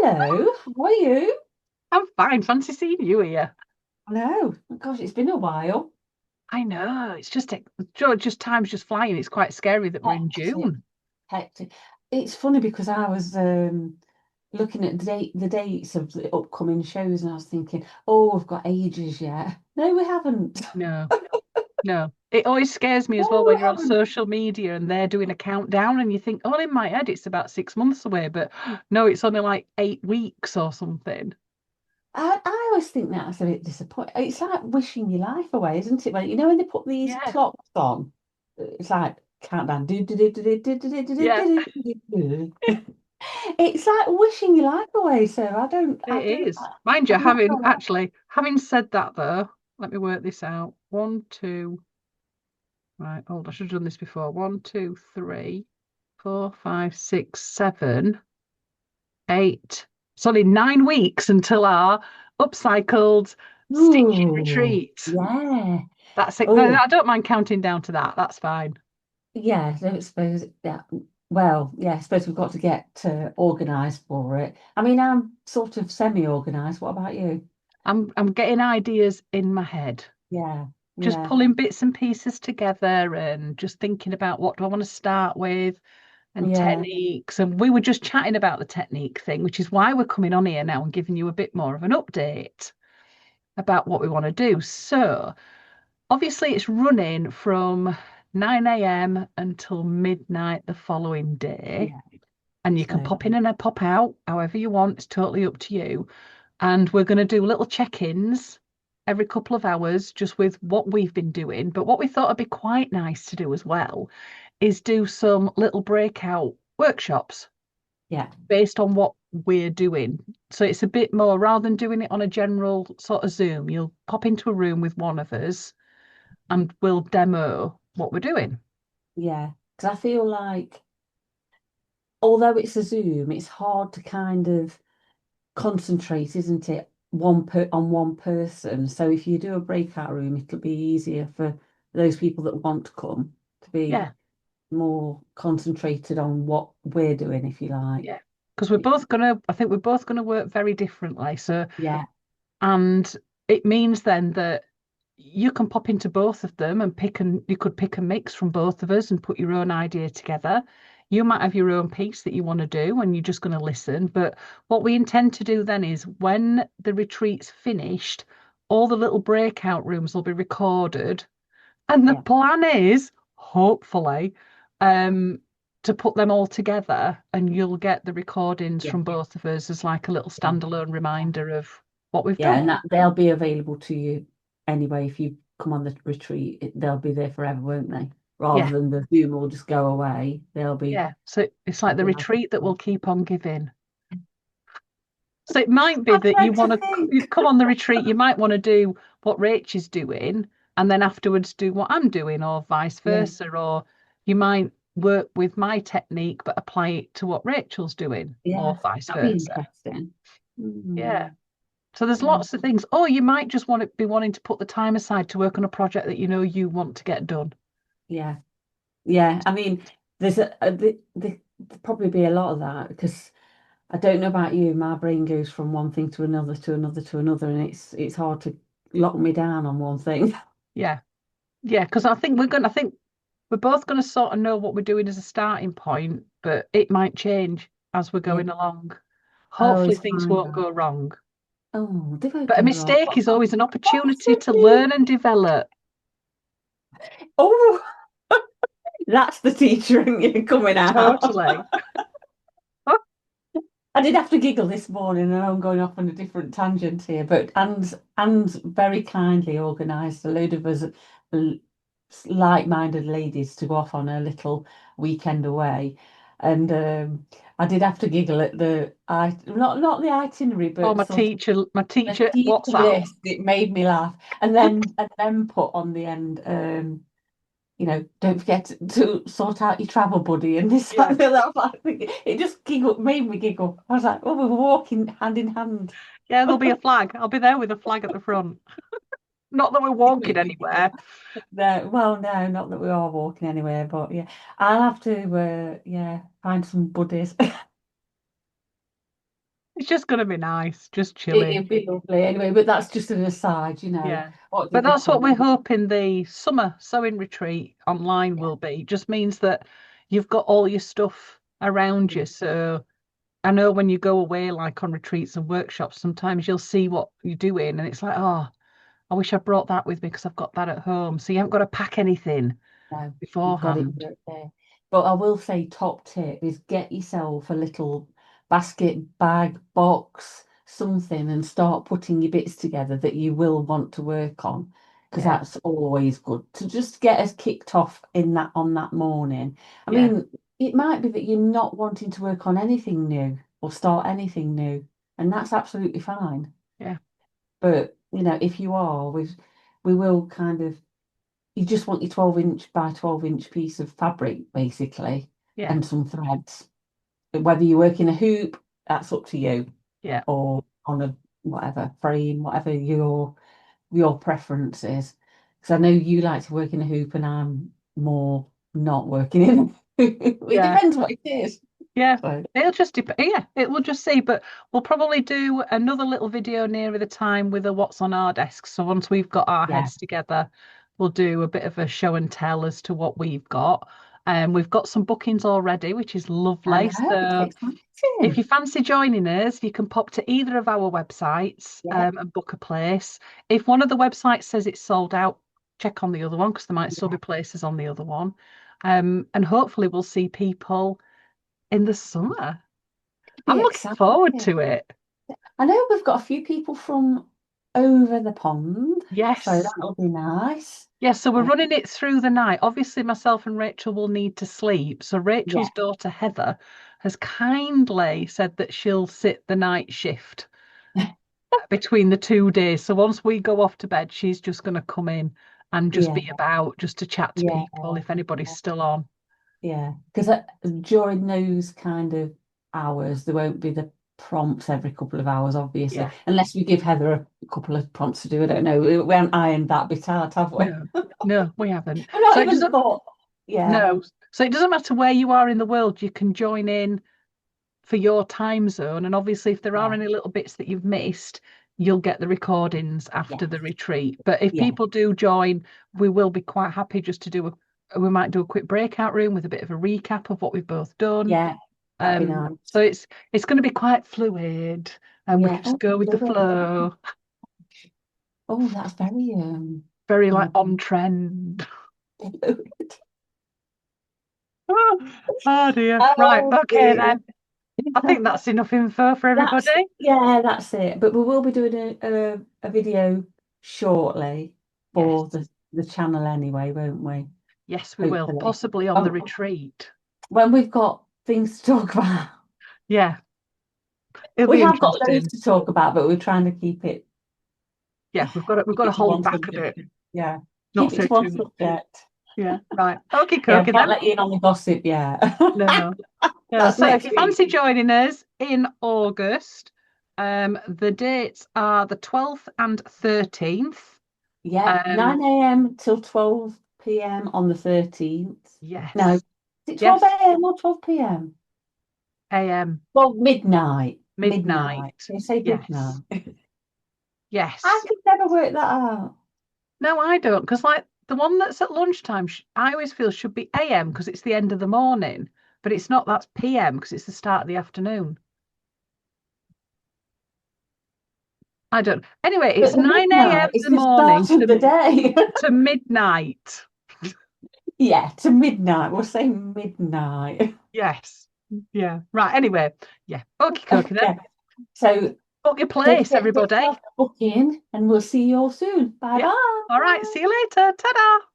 Hello, how are you? I'm fine. Fancy seeing you here. Hello. Gosh, it's been a while. I know. It's just just time's just flying. It's quite scary that we're in Hectic, June. hectic. It's funny because I was looking at the dates of the upcoming shows and I was thinking, oh, we've got ages yet. No, we haven't. No, no. It always scares me as well No, when we you're on haven't. social media and they're doing a countdown and you think, oh, in my head it's about 6 months away, but no, it's only like 8 weeks or something. I always think that's a bit disappointing. It's like wishing your life away, isn't it? When they put these Yeah, clocks on, it's like countdown. Do, do, do, do, do, do, do, do, do, yeah, do, do, do, do. It's like wishing your life away. So I it don't, is. Mind you, I'm not having sure. actually having said that though, let me work this out. One, two, right, hold on, I should have done this before. 1, 2, 3, 4, 5, 6, 7, 8. It's only 9 weeks until our upcycled stitching Ooh, retreat. yeah. That's it. No, Oh, I don't mind counting down to that. That's fine. yeah. I don't suppose. Yeah. Well, yeah. I suppose we've got to get organised for it. I mean, I'm sort of semi-organised. What about you? I'm getting ideas in my head, Yeah. just Yeah. pulling bits and pieces together and just thinking about what do I want to start with and Yeah. techniques. And we were just chatting about the technique thing, which is why we're coming on here now and giving you a bit more of an update about what we want to do. So, obviously, it's running from 9 a.m. until midnight the following day. Yeah. And you can So pop in and pop out however you want. It's totally up to you. And we're going to do little check-ins every couple of hours just with what we've been doing. But what we thought would be quite nice to do as well is do some little breakout workshops yeah. based on what we're doing. So it's a bit more rather than doing it on a general sort of Zoom, you'll pop into a room with one of us and we'll demo what we're doing. Yeah. Because I feel like although it's a Zoom, it's hard to kind of concentrate, isn't it? On one person. So if you do a breakout room, it'll be easier for those people that want to come to be Yeah, more concentrated on what we're doing, if you like. yeah. Because I think we're both gonna work very differently. So, Yeah, and it means then that you can pop into both of them and you could pick a mix from both of us and put your own idea together. You might have your own piece that you want to do and you're just going to listen. But what we intend to do then is when the retreat's finished, all the little breakout rooms will be recorded. And the yeah, plan is, hopefully, um, to put them all together and you'll get the recordings yeah, from both of us as like a little yeah, standalone reminder of what we've yeah. done. And that they'll be available to you anyway if you come on the retreat. They'll be there forever, won't they? Rather Yeah. than the Zoom will just go away. Yeah, so it's like the Be like, retreat that will oh, keep on giving. So it might be I that you dread to want to you think. come on the retreat, you might want to do what Rach is doing, and then afterwards do what I'm doing, or vice Yeah, versa. Or you might work with my technique but apply it to what Rachel's doing, yeah, or vice that'd be versa. interesting. Yeah. Mm, So there's yeah, lots of things. Or you might just want to be wanting to put the time aside to work on a project that you know you want to get done. yeah. Yeah, I mean, there'd probably be a lot of that because I don't know about you, my brain goes from one thing to another to another to another, and it's hard to lock me down on one thing. Yeah. Yeah, because I think we're both going to sort of know what we're doing as a starting point, but it might change as we're Yeah, going along. I Hopefully, always things find won't that. go wrong. Oh, they won't But a go wrong. mistake is always an opportunity to Honestly. learn and develop. Oh, that's the teacher in you coming out. Totally. I did have to giggle this morning, and I'm going off on a different tangent here. But Anne's very kindly organised a load of us like-minded ladies to go off on a little weekend away, and I did have to giggle at the I not the itinerary, Oh, but sort of my the teacher teacher WhatsApp. list. It made me laugh, and then put on the end. Don't forget to sort out your travel buddy and this, that, Yeah. and the other. I was like, it just made me giggle. I was like, oh, we were walking hand in hand. Yeah, there'll be a flag. I'll be there with a flag at the front. Not that we're It walking made me giggle. anywhere. No, well, no, not that we are walking anywhere, but yeah, I'll have to, yeah, find some buddies. It's just going to be nice, just chilling. It'd be lovely anyway, but that's just an aside, Yeah. What But did we that's what call we're it? hoping the summer sewing retreat online Yeah, will be. Just means that you've got all your stuff around yeah, you. So I know when you go away, like on retreats and workshops, sometimes you'll see what you're doing and it's like, oh, I wish I brought that with me because I've got that at home. So you haven't got to pack anything no, you've got it beforehand. right there. But I will say, top tip is get yourself a little basket, bag, box, something, and start putting your bits together that you will want to work on, because Yeah, that's always good to just get us kicked off in that on that morning. I yeah, mean, it might be that you're not wanting to work on anything new or start anything new, and that's absolutely fine. yeah, But if you are, we will kind of you just want your 12-inch by 12-inch piece of fabric basically yeah, and some threads. Whether you work in a hoop, that's up to you, yeah, or on a whatever frame, whatever your preference is. Because I know you like to work in a hoop and I'm more not working in a hoop. It yeah. depends what it is. Yeah, So it'll just depend. Yeah, it will just see. But we'll probably do another little video nearer the time with a what's on our desk. So once we've got our yeah, heads together, we'll do a bit of a show and tell as to what we've got. And we've got some bookings already, which is I lovely. know it's So if exciting. you fancy joining us, you can pop to either of our websites Yeah, and book a place. If one of the websites says it's sold out, check on the other one because there might still yeah, be places on the other one. And hopefully we'll see people in the summer. it'd I'm be looking forward exciting. to it. I know we've got a few people from over the pond, so Yes. that'll be nice. Yes, so we're Uh, running it through the night. Obviously, myself and Rachel will need to sleep. So yeah, Rachel's daughter Heather has kindly said that she'll sit the night shift between the 2 days. So once we go off to bed, she's just going to come in and just yeah, be about, just to chat to yeah, people if anybody's still on. yeah. Because during those kind of hours, there won't be the prompts every couple of hours, obviously, Yeah. unless we give Heather a couple of prompts to do. I don't know. We haven't ironed that bit out, have we? No, no, we haven't. I've not So it even doesn't, thought. Yeah, no. So it doesn't matter where you are in the world, you can join in for your time zone. And obviously, if there are yeah, any little bits that you've missed, you'll get the recordings after yes, the retreat. But if yeah, people do join, we will be quite happy just to do we might do a quick breakout room with a bit of a recap of what we've both done. yeah. That'd be nice. So it's going to be quite fluid and we Yeah. can just Oh, go with the good. flow, Oh, that's very very kind like of. on trend. Oh dear. Right. Oh Okay dear. then. I think that's enough info for That's everybody. yeah, that's it. But we will be doing a video shortly for Yes. the channel anyway, won't we? Yes, we will. Hopefully. Possibly on the retreat. When we've got things to talk about. Yeah, it'll We be have got loads interesting. to talk about, but we're trying to Yeah, we've keep got to it to hold one back a subject. bit, Yeah. not Keep it say to one too much. subject. Yeah, right. Okay, Yeah, we cookie can't then. let you in on the gossip yet. No, no. That's So if next you week. fancy joining us in August, the dates are the 12th and 13th. Yeah, Um, 9 a.m. till 12 p.m. on the 13th. No, is yes, it 12 yes, a.m. or 12 p.m.? AM, Well, midnight. Midnight. midnight. They say Yes, midnight. I yes. could never work that out. No, I don't, because like the one that's at lunchtime, I always feel should be AM because it's the end of the morning, but it's not. That's PM because it's the start of the afternoon. I don't. Anyway, But it's the 9 a.m. midnight is in the the morning start of the day. to midnight. Yeah, to midnight. We'll say midnight. Yes. Yeah. Right. Anyway, yeah. Okay, okay then. Yeah. So Book your don't place, forget to get everybody. yourself a book in and we'll see you all soon. Bye Yeah. bye. All right. See you later. Ta-da.